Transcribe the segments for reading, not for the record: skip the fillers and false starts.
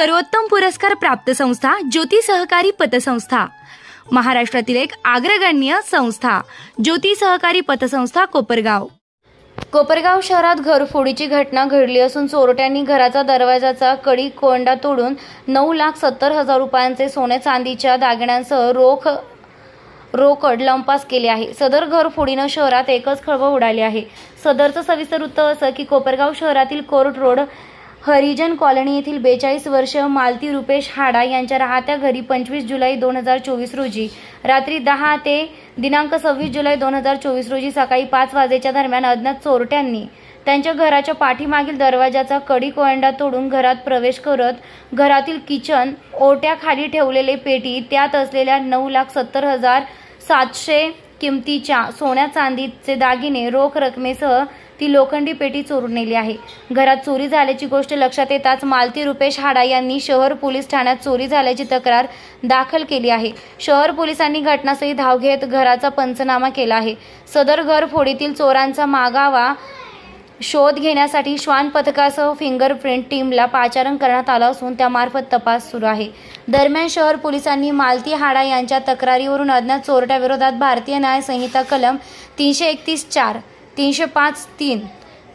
सर्वोत्तम पुरस्कार प्राप्त संस्था ज्योती सहकारी पतसंस्था, महाराष्ट्रातील एक अग्रगण्य संस्था ज्योती सहकारी पतसंस्था कोपरगाव। कोपरगाव शहरात घरफोडीची घटना घडली असून चोरट्यांनी घराचा दरवाजाचा कडी कोंडा तोडून 9,70,000 रुपयांचे सोने चांदीच्या दागिन्यांसह रोकड लंपास केले आहे। सदर घरफोडीनं शहरात एकच खळबळ उडाली आहे। सदरचं सविस्तर वृत्त असं की कोपरगाव शहरातील कोर्ट रोड हरिजन कॉलनी येथील 42 वर्ष मालती रुपेश हाडा यांच्या राहत्या घरी 25 जुलै 2024 रोजी रात्री 10 ते दिनांक 26 जुलै 2024 रोजी सकाळी 5 वाजेच्या दरम्यान अज्ञात चोरट्यांनी त्यांच्या घराच्या पाठीमागील दरवाजाचा कडी कोंडा तोडून घरात प्रवेश करत घरातील किचन ओट्याखाली ठेवलेले पेटी त्यात असलेल्या 9,70,700 किमतीच्या सोन्या चांदीचे दागिने रोख रकमेसह ती लोखंडी पेटी चोरून नेली आहे। घरात चोरी झाल्याची गोष्ट लक्षात येताच मालती रुपेश हाडा यांनी शहर पोलीस ठाण्यात चोरी झाल्याची तक्रार दाखल केली आहे। शहर पोलिसांनी घटनास्थळी धाव घेत घराचा पंचनामा केला आहे। सदर घरफोडीतील चोरांचा मागावा शोध घेण्यासाठी श्वान पथकासह फिंगरप्रिंट टीमला पाचारण करण्यात आला असून त्यामार्फत तपास सुरू आहे। दरम्यान शहर पोलिसांनी मालती हाडा यांच्या तक्रारीवरून अज्ञात चोरट्याविरोधात भारतीय न्याय संहिता कलम 331(4), 305(3)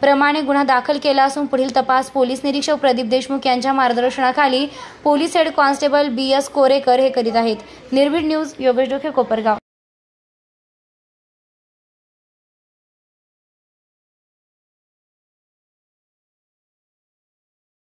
प्रमाणे गुन्हा दाखल केला असून पुढील तपास पोलीस निरीक्षक प्रदीप देशमुख यांच्या मार्गदर्शनाखाली police head constable BS Korekar हे करीत आहेत। निर्भीड न्यूज योगेश डोके, कोपरगाव।